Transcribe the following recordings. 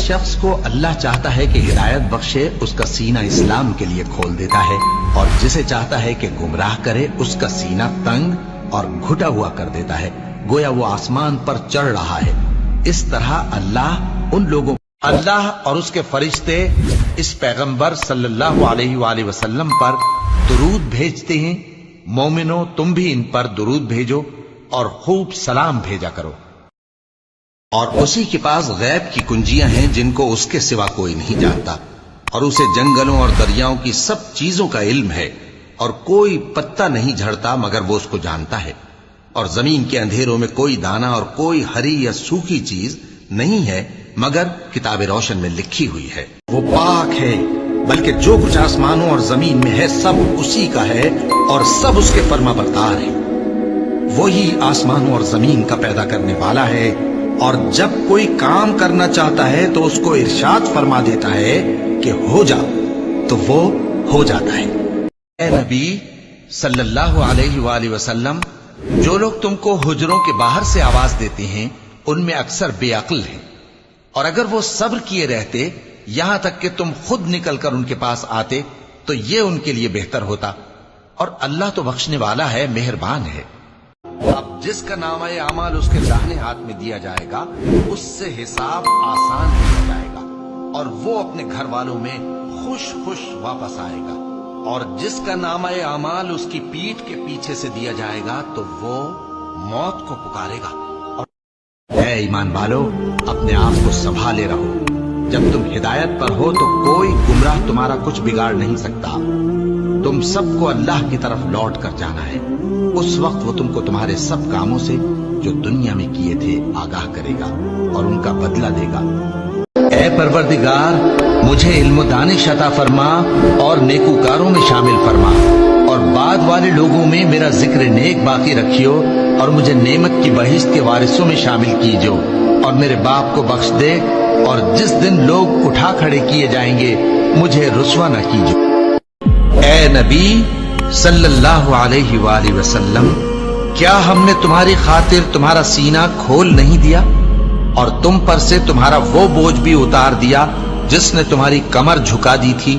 شخص کو اللہ چاہتا ہے کہ ہدایت بخشے اس کا سینہ اسلام کے لیے کھول دیتا ہے، اور جسے چاہتا ہے کہ گمراہ کرے اس کا سینہ تنگ اور گھٹا ہوا کر دیتا ہے، گویا وہ آسمان پر چڑھ رہا ہے۔ اس طرح اللہ اور اس کے فرشتے اس پیغمبر صلی اللہ علیہ وآلہ وسلم پر درود بھیجتے ہیں۔ مومنو تم بھی ان پر درود بھیجو اور خوب سلام بھیجا کرو۔ اور اسی کے پاس غیب کی کنجیاں ہیں جن کو اس کے سوا کوئی نہیں جانتا، اور اسے جنگلوں اور دریاؤں کی سب چیزوں کا علم ہے، اور کوئی پتا نہیں جھڑتا مگر وہ اس کو جانتا ہے، اور زمین کے اندھیروں میں کوئی دانہ اور کوئی ہری یا سوکھی چیز نہیں ہے مگر کتاب روشن میں لکھی ہوئی ہے۔ وہ پاک ہے، بلکہ جو کچھ آسمانوں اور زمین میں ہے سب اسی کا ہے، اور سب اس کے فرما بردار ہے۔ وہی آسمانوں اور زمین کا پیدا کرنے والا ہے، اور جب کوئی کام کرنا چاہتا ہے تو اس کو ارشاد فرما دیتا ہے کہ ہو جا، تو وہ ہو جاتا ہے۔ اے نبی صلی اللہ علیہ وآلہ وسلم، جو لوگ تم کو حجروں کے باہر سے آواز دیتے ہیں ان میں اکثر بے عقل ہیں، اور اگر وہ صبر کیے رہتے یہاں تک کہ تم خود نکل کر ان کے پاس آتے تو یہ ان کے لیے بہتر ہوتا، اور اللہ تو بخشنے والا ہے، مہربان ہے۔ اب جس کا نامہ اعمال اس کے داہنے ہاتھ میں دیا جائے گا اس سے حساب آسان کیا جائے گا، اور وہ اپنے گھر والوں میں خوش خوش واپس آئے گا، اور جس کا نامہ اعمال اس کی پیٹھ کے پیچھے سے دیا جائے گا تو وہ موت کو پکارے گا۔ اے ایمان والو، اپنے آپ کو سنبھالے رہو، جب تم ہدایت پر ہو تو کوئی گمراہ تمہارا کچھ بگاڑ نہیں سکتا۔ تم سب کو اللہ کی طرف لوٹ کر جانا ہے، اس وقت وہ تم کو تمہارے سب کاموں سے جو دنیا میں کیے تھے آگاہ کرے گا اور ان کا بدلہ دے گا۔ اے پروردگار، مجھے علم و دانش عطا فرما اور نیکوکاروں میں شامل فرما، اور بعد والے لوگوں میں میرا ذکر نیک باقی رکھیو، اور مجھے نعمت کی بہشت کے وارثوں میں شامل کیجو، اور میرے باپ کو بخش دے، اور جس دن لوگ اٹھا کھڑے کیے جائیں گے مجھے رسوا نہ کیجو۔ اے نبی صلی اللہ علیہ وآلہ وسلم، کیا ہم نے تمہاری خاطر تمہارا سینہ کھول نہیں دیا، اور تم پر سے تمہارا وہ بوجھ بھی اتار دیا جس نے تمہاری کمر جھکا دی تھی،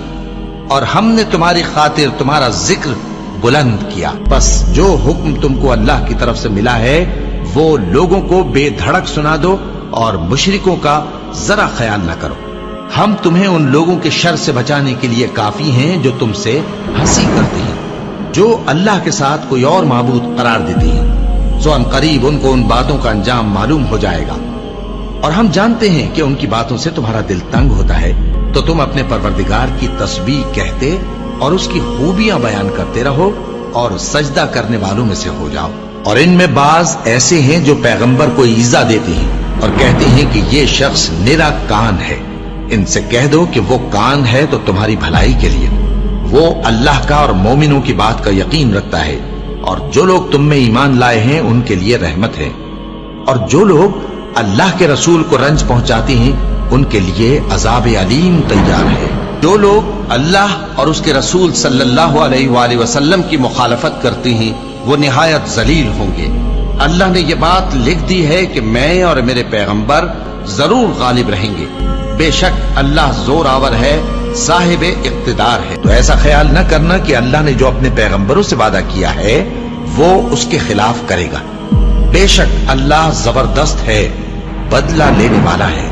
اور ہم نے تمہاری خاطر تمہارا ذکر بلند کیا۔ بس جو حکم تم کو اللہ کی طرف سے ملا ہے وہ لوگوں کو بے دھڑک سنا دو، اور مشرکوں کا ذرا خیال نہ کرو۔ ہم تمہیں ان لوگوں کے شر سے بچانے کے لیے کافی ہیں جو تم سے ہنسی کرتے ہیں، جو اللہ کے ساتھ کوئی اور معبود قرار دیتے ہیں، سو ان قریب ان کو ان باتوں کا انجام معلوم ہو جائے گا، اور ہم جانتے ہیں کہ ان کی باتوں سے تمہارا دل تنگ ہوتا ہے، تو تم اپنے پروردگار کی تسبیح کہتے اور اس کی خوبیاں بیان کرتے رہو، اور سجدہ کرنے والوں میں سے ہو جاؤ۔ اور ان میں بعض ایسے ہیں جو پیغمبر کو ایذا دیتے ہیں اور کہتے ہیں کہ یہ شخص نرا کان ہے۔ ان سے کہہ دو کہ وہ کان ہے تو تمہاری بھلائی کے لیے، وہ اللہ کا اور مومنوں کی بات کا یقین رکھتا ہے، اور جو لوگ تم میں ایمان لائے ہیں ان کے لیے رحمت ہے، اور جو لوگ اللہ کے رسول کو رنج پہنچاتے ہیں ان کے لیے عذاب علیم تیار ہے۔ جو لوگ اللہ اور اس کے رسول صلی اللہ علیہ وآلہ وسلم کی مخالفت کرتے ہیں وہ نہایت ذلیل ہوں گے۔ اللہ نے یہ بات لکھ دی ہے کہ میں اور میرے پیغمبر ضرور غالب رہیں گے، بے شک اللہ زور آور ہے، صاحب اقتدار ہے۔ تو ایسا خیال نہ کرنا کہ اللہ نے جو اپنے پیغمبروں سے وعدہ کیا ہے وہ اس کے خلاف کرے گا، بے شک اللہ زبردست ہے، بدلہ لینے والا ہے۔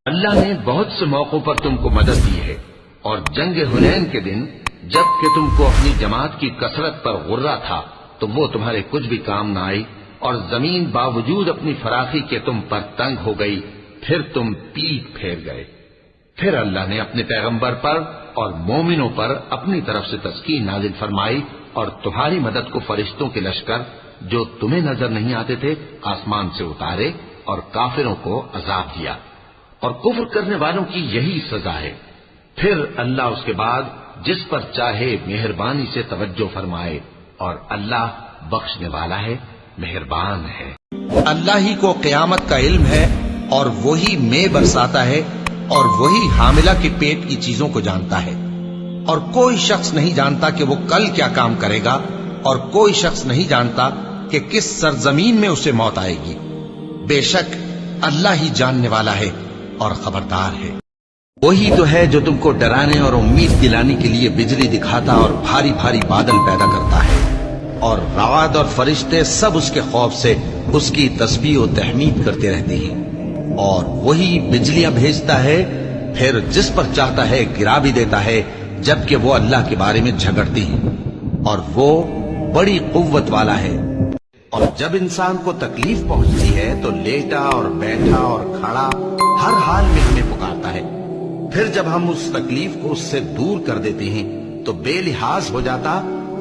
اللہ نے بہت سے موقعوں پر تم کو مدد دی ہے، اور جنگ حنین کے دن جب کہ تم کو اپنی جماعت کی کثرت پر غرہ تھا تو وہ تمہارے کچھ بھی کام نہ آئی، اور زمین باوجود اپنی فراخی کے تم پر تنگ ہو گئی، پھر تم پیٹ پھیر گئے۔ پھر اللہ نے اپنے پیغمبر پر اور مومنوں پر اپنی طرف سے تسکین نازل فرمائی، اور تمہاری مدد کو فرشتوں کے لشکر جو تمہیں نظر نہیں آتے تھے آسمان سے اتارے، اور کافروں کو عذاب دیا، اور کفر کرنے والوں کی یہی سزا ہے۔ پھر اللہ اس کے بعد جس پر چاہے مہربانی سے توجہ فرمائے، اور اللہ بخشنے والا ہے، مہربان ہے۔ اللہ ہی کو قیامت کا علم ہے، اور وہی مے برساتا ہے، اور وہی حاملہ کے پیٹ کی چیزوں کو جانتا ہے۔ اور کوئی شخص نہیں جانتا کہ وہ کل کیا کام کرے گا، اور کوئی شخص نہیں جانتا کہ کس سرزمین میں اسے موت آئے گی۔ بے شک اللہ ہی جاننے والا ہے اور خبردار ہے۔ وہی تو ہے جو تم کو ڈرانے اور امید دلانے کے لیے بجلی دکھاتا اور بھاری بھاری بادل پیدا کرتا ہے، اور رعد اور فرشتے سب اس کے خوف سے اس کی تسبیح و تحمید کرتے رہتے ہیں۔ اور وہی بجلیاں بھیجتا ہے، پھر جس پر چاہتا ہے گرا بھی دیتا ہے، جبکہ وہ اللہ کے بارے میں جھگڑتی ہیں، اور وہ بڑی قوت والا ہے۔ اور جب انسان کو تکلیف پہنچتی ہے تو لیٹا اور بیٹھا اور کھڑا ہر حال میں ہمیں پکارتا ہے، پھر جب ہم اس تکلیف کو اس سے دور کر دیتے ہیں تو بے لحاظ ہو جاتا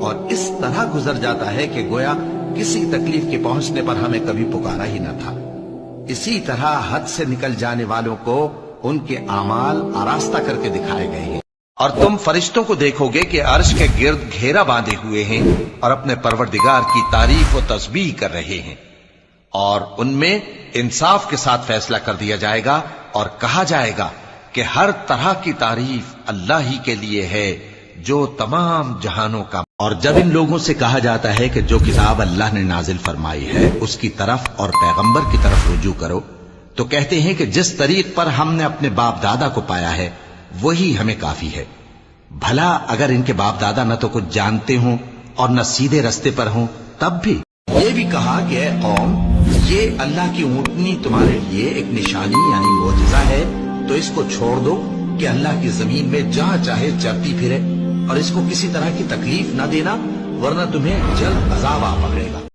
اور اس طرح گزر جاتا ہے کہ گویا کسی تکلیف کے پہنچنے پر ہمیں کبھی پکارا ہی نہ تھا۔ اسی طرح حد سے نکل جانے والوں کو ان کے اعمال آراستہ کر کے دکھائے گئے ہیں۔ اور تم فرشتوں کو دیکھو گے کہ عرش کے گرد گھیرا باندھے ہوئے ہیں اور اپنے پروردگار کی تعریف و تسبیح کر رہے ہیں، اور ان میں انصاف کے ساتھ فیصلہ کر دیا جائے گا، اور کہا جائے گا کہ ہر طرح کی تعریف اللہ ہی کے لیے ہے جو تمام جہانوں کا۔ اور جب ان لوگوں سے کہا جاتا ہے کہ جو کتاب اللہ نے نازل فرمائی ہے اس کی طرف اور پیغمبر کی طرف رجوع کرو، تو کہتے ہیں کہ جس طریق پر ہم نے اپنے باپ دادا کو پایا ہے وہی ہمیں کافی ہے۔ بھلا اگر ان کے باپ دادا نہ تو کچھ جانتے ہوں اور نہ سیدھے رستے پر ہوں تب بھی۔ یہ بھی کہا کہ اے قوم، یہ اللہ کی اونٹنی تمہارے لیے ایک نشانی یعنی معجزہ ہے، تو اس کو چھوڑ دو کہ اللہ کی زمین میں جہاں چاہے چرتی پھرے، اور اس کو کسی طرح کی تکلیف نہ دینا ورنہ تمہیں جلد عذاب آ پکڑے گا۔